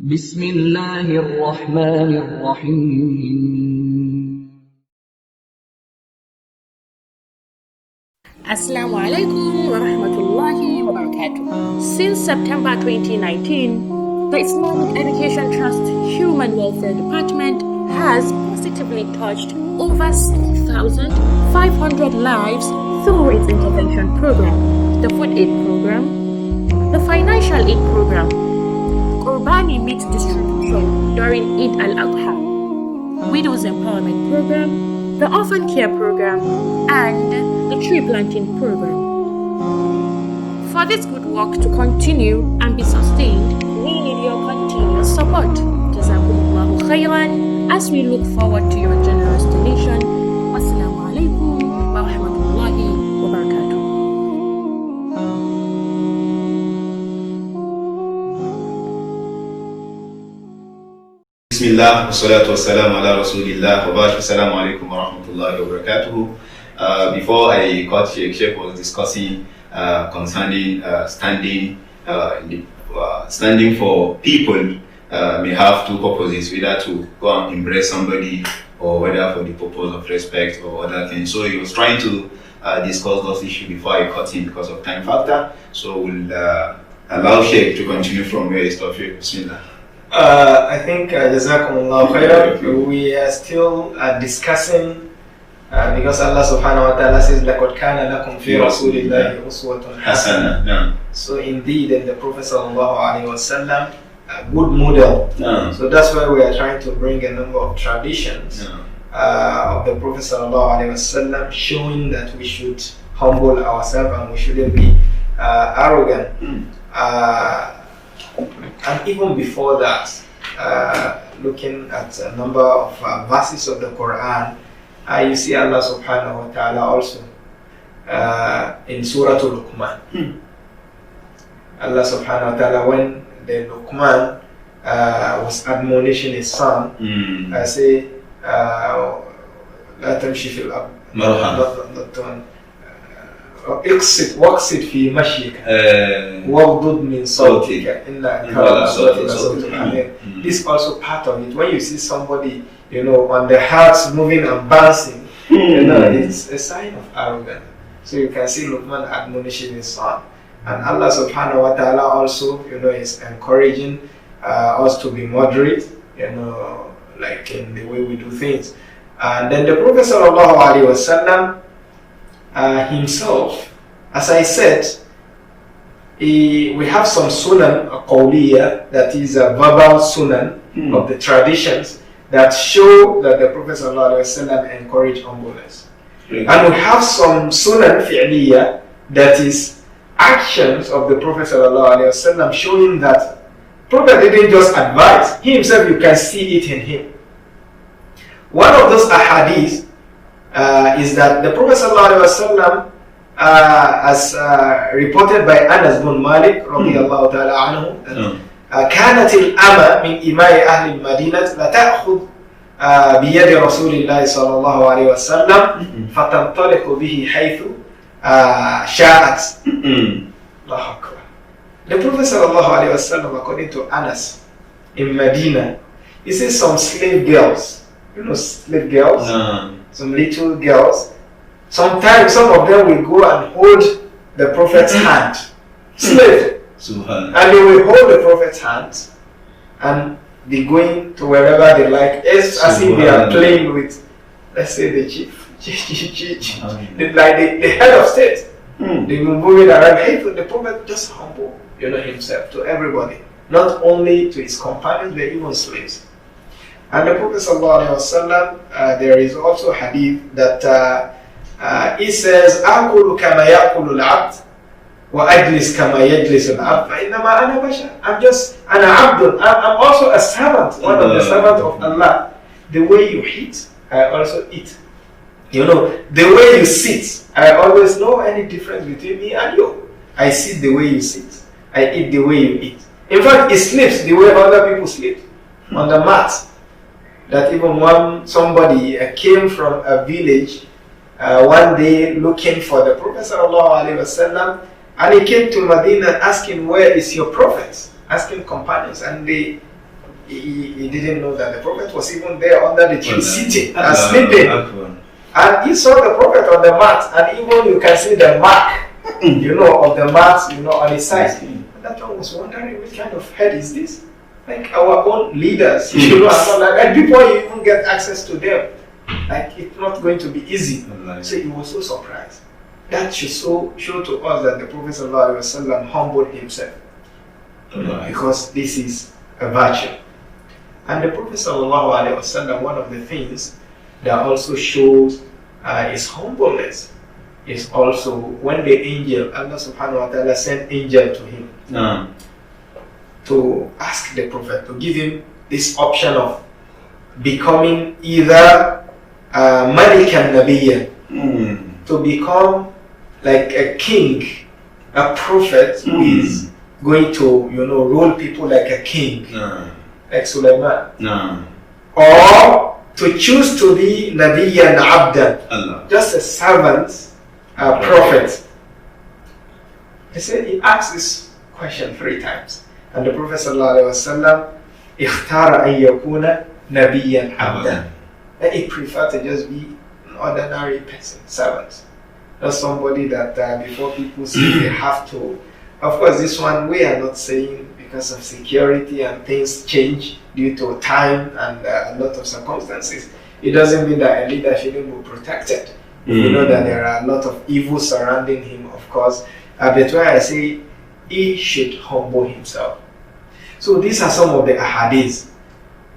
بسم الله الرحمن الرحيم. Assalamu alaikum wa rahmatullahi wa barakatuh. Since September 2019, the Islamic Education Trust Human Welfare Department has positively touched over 6,500 lives through its intervention program, the food aid program, the financial aid program, Qurbani meat distribution during Eid al-Adha, Widows Empowerment Program, the Orphan Care Program, and the Tree Planting Program. For this good work to continue and be sustained, we need your continuous support. Jazakumullahu khairan as we look forward to your generous donation. Wassalamu alaikum wa rahmatullahi wa barakatuh. Bismillah, wassalatu wassalamu ala rasulillah, wa ba'd, assalamu alaikum wa rahmatullahi wa barakatuhu. Before I got Sheikh was discussing concerning standing for people may have two purposes, whether to go and embrace somebody or whether for the purpose of respect or other things. So he was trying to discuss those issues before I cut him because of time factor. So we'll allow Sheikh to continue from where he stopped. Bismillah. I think Jazakumullah khairan. We are still discussing because Allah subhanahu wa ta'ala says لَقَدْ كَانَ لَكُمْ فِي رَسُولِ اللَّهِ أُسْوَةٌ حَسَنَةٌ. So indeed, in the Prophet sallallahu alaihi wasallam, a good model. So that's why we are trying to bring a number of traditions of the Prophet sallallahu alaihi wasallam, showing that we should humble ourselves and we shouldn't be arrogant. And even before that, looking at a number of verses of the Quran, you see Allah subhanahu wa ta'ala also in Surah Luqman. Allah subhanahu wa ta'ala, when the Luqman was admonishing his son, say, لا تمشي في الأرض واقصد في مشيك واغضض من صوتك إن أنكر الأصوات لصوت الحمير. This is also part of it. When you see somebody, on the hearts moving and bouncing, it's a sign of arrogance. So you can see Luqman admonishing his son. And Allah subhanahu wa ta'ala also, is encouraging us to be moderate, like in the way we do things. And then the Prophet sallallahu alaihi wasallam himself, as I said, we have some sunan qawliya, that is a verbal sunan of the traditions that show that the Prophet ﷺ encouraged humbleness. And we have some sunan fi'liya, that is actions of the Prophet ﷺ, showing that Prophet didn't just advise, he himself, you can see it in him. One of those ahadith is that the Prophet ﷺ, as reported by Anas bin Malik radiyallahu ta'ala anhu, كانت الأمة من إماء أهل المدينة لتأخذ بيد رسول الله صلى الله عليه وسلم فتنطلق به حيث شاءت. الله أكبر. The Prophet صلى الله عليه وسلم, according to Anas, in Medina, he says some slave girls, slave girls, some little girls, sometimes some of them will go and hold the Prophet's hand, slave. And they will hold the Prophet's hand and be going to wherever they like, as if they are playing with, let's say, the chief, like the head of state. They will move it around. Hey, the Prophet just humble, himself to everybody, not only to his companions, but even slaves. And the Prophet ﷺ, there is also a hadith that he says, "Akulu kama yakulu al-abd, wa ajlis kama yajlis al-abd, fa innama ana bashar." I'm also a servant, one of the servants of Allah. The way you eat, I also eat. The way you sit, I always know any difference between me and you. I sit the way you sit, I eat the way you eat. In fact, he sleeps the way other people sleep, on the mat. That even when somebody came from a village one day looking for the Prophet ﷺ, and he came to Medina asking, where is your Prophet? Asking companions, and they he didn't know that the Prophet was even there under the tree, sitting and Allah sleeping. Akbar. And he saw the Prophet on the mat, and even you can see the mark, of the mat, on his side. And that one was wondering, what kind of head is this? Like our own leaders, and all that. And before you even get access to them, like it's not going to be easy. So he was so surprised. That should show to us that the Prophet ﷺ humbled himself, because this is a virtue. And the Prophet ﷺ, one of the things that also shows his humbleness is also when the angel, Allah subhanahu wa ta'ala sent angel to him to ask the Prophet to give him this option of becoming either Malik and Nabiyyan, to become like a king, a prophet who is going to, rule people like a king, like Sulaiman, or to choose to be Nabiyyan Abdan, just a servant, a prophet. He said he asked this question 3 times, and the Prophet ﷺ ikhtara an yakuna Nabiyyan Abdan. And he preferred to just be an ordinary person, servant. Not somebody that before people see they have to. Of course, this one we are not saying because of security and things change due to time and a lot of circumstances. It doesn't mean that a leader shouldn't be protected. You know that there are a lot of evil surrounding him, of course. But why I say he should humble himself. So these are some of the ahadith.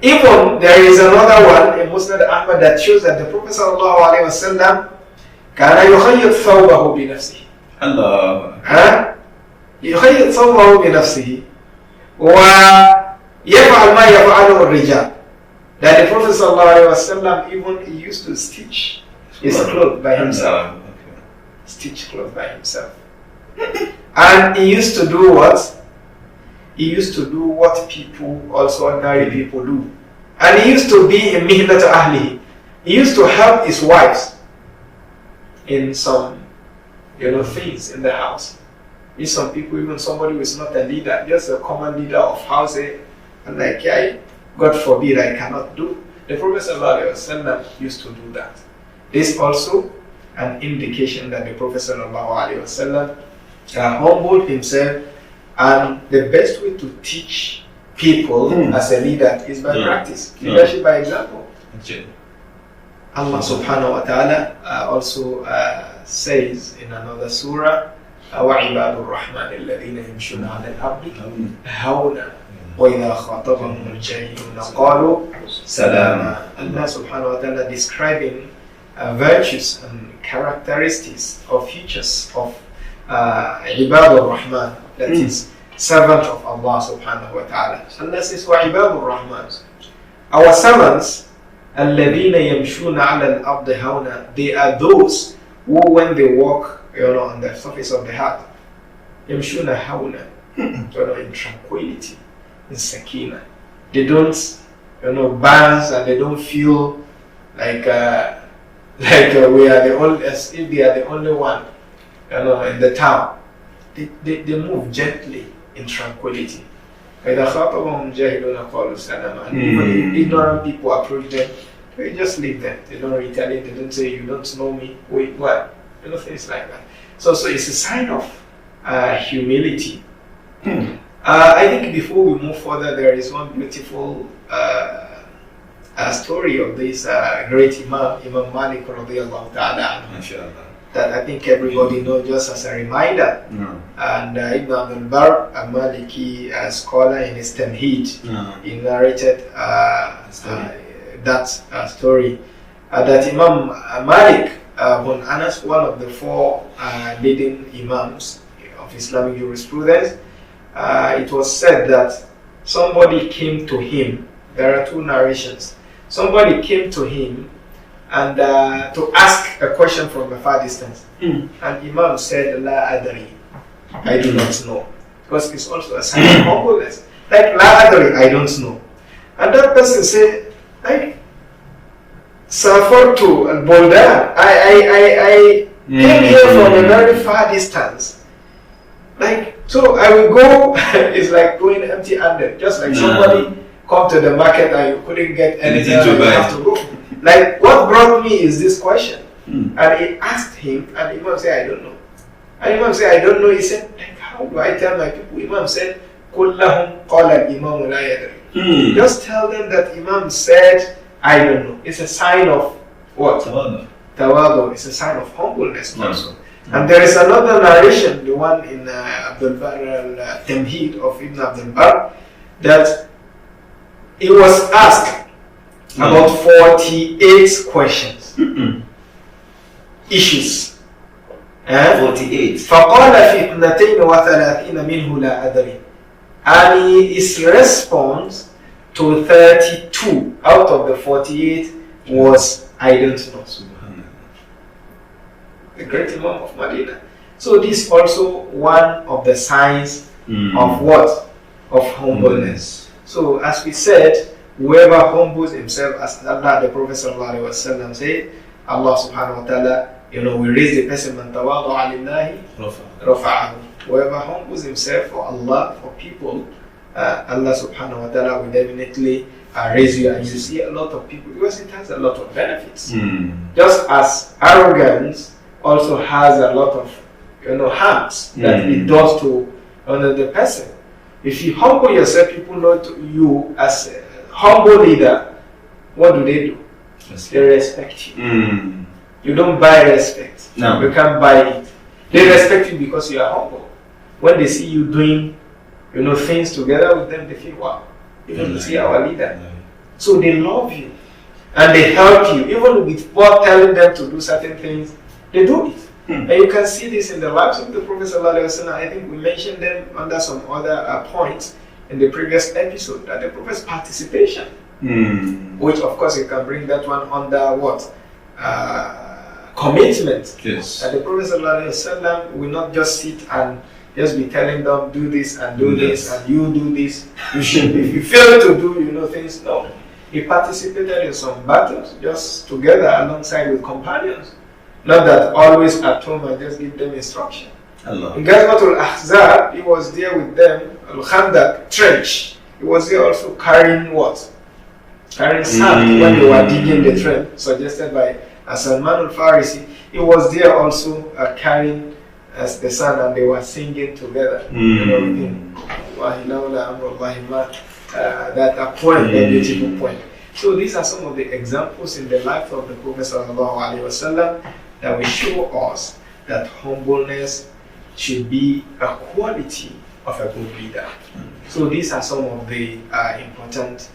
Even there is another one in Musnad Ahmad that shows that the Prophet ﷺ كان يخيط ثوبه بنفسه. الله. يخيط ثوبه بنفسه ويفعل ما يفعله الرجال. That the Prophet ﷺ even he used to stitch his clothes by himself. Stitch clothes by himself. And he used to do what? He used to do what people, also ordinary people, do. And he used to be in mihnat ahlihi. He used to help his wives in some, things in the house. If some people, even somebody who is not a leader, just a common leader of housing, and like, God forbid, I cannot do. The Prophet ﷺ used to do that. This also an indication that the Prophet ﷺ humbled himself. And the best way to teach people as a leader is by practice. Leadership by example. Allah subhanahu wa ta'ala also says in another surah, وَعِبَادُ الرَّحْمَنِ الَّذِينَ يَمْشُونَ عَلَى الْأَرْضِ هَوْنًا وَإِذَا خَاطَبَهُمُ الْجَاهِلُونَ قَالُوا سَلَامًا. Allah subhanahu wa ta'ala describing virtues and characteristics or features of عباد الرحمن, that is servant of Allah subhanahu wa ta'ala. Allah says وعباد الرحمن, our servants الذين يمشون على الأرض هونا, they are those who when they walk on the surface of the earth يمشون هونا, in tranquility, in sakina. They don't bounce, and they don't feel like we are the only, as if they are the only one in the town. They move gently in tranquility. And even ignorant people approach them, they just leave them. They don't retaliate. They don't say, you don't know me. Wait, what? Things like that. So it's a sign of humility. I think before we move further, there is one beautiful story of this great Imam Malik radiallahu ta'ala, that I think everybody knows, just as a reminder. And Ibn Abdul Barr, a Maliki scholar, in his Tamheed, he narrated that story. That Imam Malik bin Anas, one of the 4 leading Imams of Islamic jurisprudence, it was said that somebody came to him. There are 2 narrations. Somebody came to him and to ask a question from a far distance. And Imam said, La adri, I do not know. Because it's also a sign of humbleness. Like, La adri, I don't know. And that person said, like, Safartu al-Buldan, I came here from a very far distance. Like, so I will go, it's like going empty-handed. Just like somebody come to the market and you couldn't get anything Anything to and you buy. have to go. Like, what brought me is this question. And he asked him, and Imam said, I don't know. And Imam said, I don't know. He said, like, how do I tell my people? Imam said, قُلْ لَهُمْ قَالَ الْإِمَامُ لَا يَدْرِي. Just tell them that Imam said, I don't know. It's a sign of what? Tawadu. It's a sign of humbleness also. And there is another narration, the one in Abdul Barr al-Tamheed of Ibn Abdul Barr, that he was asked about 48 questions, issues. 48. فقال في 32 منه لا أدري. And his response to 32 out of the 48 was, I don't know. The great Imam of Medina. So this is also one of the signs of what? Of humbleness. So as we said, whoever humbles himself, as Allah, the Prophet ﷺ said, Allah subhanahu wa ta'ala, we raise the person, man tawadu'a lillahi rafa'ahu. Whoever humbles himself for Allah, for people, Allah subhanahu wa ta'ala will definitely raise you. And you see a lot of people, because it has a lot of benefits. Just as arrogance also has a lot of harms that it does to the person. If you humble yourself, people know you as a humble leader. What do? They respect you. You don't buy respect. No. You can't buy it. They respect you because you are humble. When they see you doing things together with them, they feel, wow, you see our leader. So they love you and they help you, even without telling them to do certain things. They do it. And you can see this in the lives of the Prophet ﷺ. I think we mentioned them under some other points in the previous episode, that the Prophet's participation, which of course you can bring that one under what? Commitment. Yes. And the Prophet ﷺ will not just sit and just be telling them, do this and do this and you do this. You should, if you fail to do things, no. He participated in some battles just together alongside with companions. Not that always at home and just give them instruction. In Ghazwatul Ahzab, he was there with them, Al-Khandaq trench. He was there also carrying what? Carrying sand when they were digging the trench, suggested by Salman al-Farisi. He was there also carrying the sand, and they were singing together. That poem, that beautiful poem. So these are some of the examples in the life of the Prophet ﷺ that will show us that humbleness should be a quality of a good leader. So these are some of the important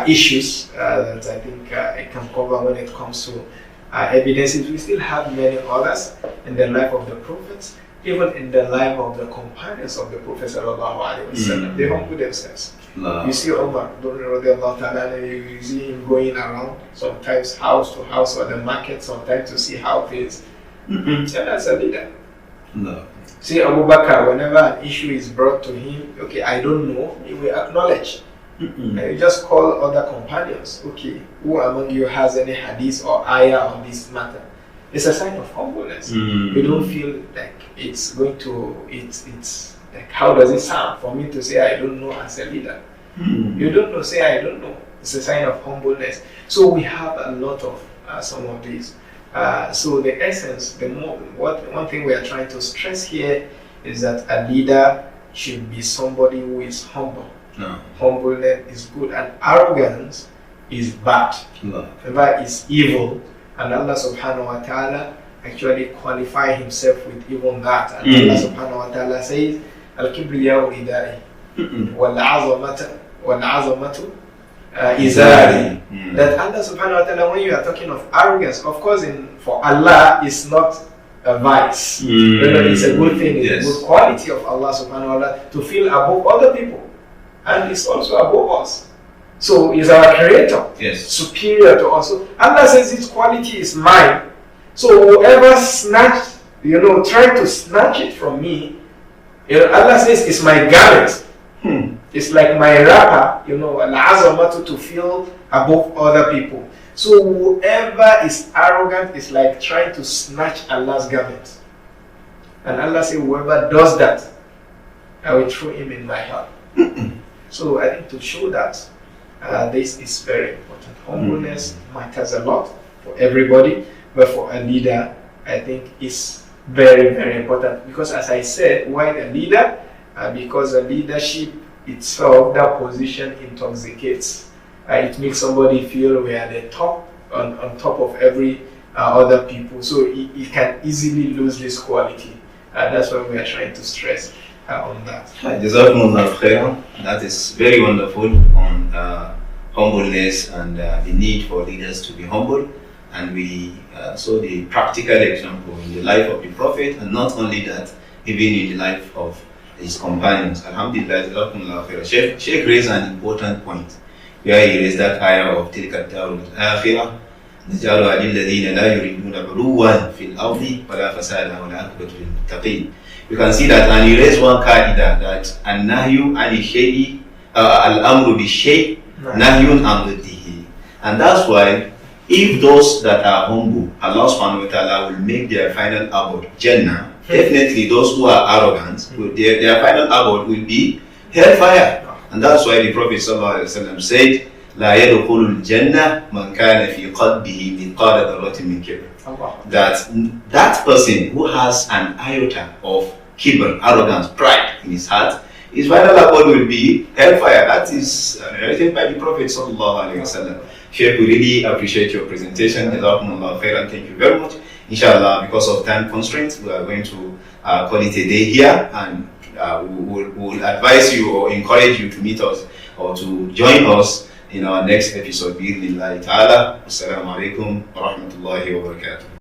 issues that I think I can cover when it comes to evidences. We still have many others in the life of the prophets, even in the life of the companions of the Prophet ﷺ. They humble themselves. You see Umar, you see him going around, sometimes house to house or the market, sometimes to see how things. And as a leader. See Abu Bakr, whenever an issue is brought to him, okay, I don't know, he will acknowledge. And you just call other companions, okay, who among you has any hadith or ayah on this matter? It's a sign of humbleness. You don't feel like it's going to, it's like, how does it sound for me to say I don't know as a leader? You don't know, say I don't know. It's a sign of humbleness. So we have a lot of some of these. So the essence, one thing we are trying to stress here is that a leader should be somebody who is humble. Humbleness is good, and arrogance is bad. Whatever is evil, and Allah subhanahu wa ta'ala actually qualify himself with even that. And Allah subhanahu wa ta'ala says, Al-Kibriyau idai wal-azamatu izari. That Allah subhanahu wa ta'ala, when you are talking of arrogance, of course for Allah it's not a vice. It's a good thing, it's a good quality of Allah subhanahu wa ta'ala to feel above other people. And it's also above us. So he's our creator, superior to us. So Allah says this quality is mine. So whoever try to snatch it from me, Allah says it's my garment. It's like my wrapper, al-azamatu, to feel above other people. So whoever is arrogant is like trying to snatch Allah's garment. And Allah says whoever does that, I will throw him in my hell. So I think to show that This is very important. Humbleness matters a lot for everybody, but for a leader, I think it's very, very important. Because as I said, why a leader? Because the leadership itself, that position intoxicates. It makes somebody feel we are the top, on top of every other people. So it can easily lose this quality. That's why we are trying to stress on that. Jazakumullah khairan. That is very wonderful on humbleness and the need for leaders to be humble. And we saw the practical example in the life of the Prophet, and not only that, even in the life of his companions. Alhamdulillah, Jazakumullah khairan. Sheikh raised an important point where he raised that ayah of Tilka Darul Akhirah. نجعلها للذين لا يريدون علوا في الأرض ولا فسادا والعاقبة للمتقين. You can see that, and he raised one qaida that النهي عن الشيء الأمر بالشيء نهي عن ضده. And that's why if those that are humble, Allah subhanahu wa ta'ala will make their final abode Jannah. Definitely those who are arrogant, their final abode will be hellfire. And that's why the Prophet sallallahu alaihi wasallam said, لا يدخل الجنة من كان في قلبه مثقال ذرة من كبر. That person who has an iota of kibr, arrogance, pride in his heart, his final abode will be hellfire. That is narrated by the Prophet sallallahu alaihi wasallam. Sheikh, we really appreciate your presentation. Jazakumullah khairan. Thank you very much. Inshallah, because of time constraints, we are going to call it a day here, and we will advise you or encourage you to meet us or to join us in our next episode. Bi-idhnillahi ta'ala. Assalamu alaikum wa rahmatullahi wa barakatuh.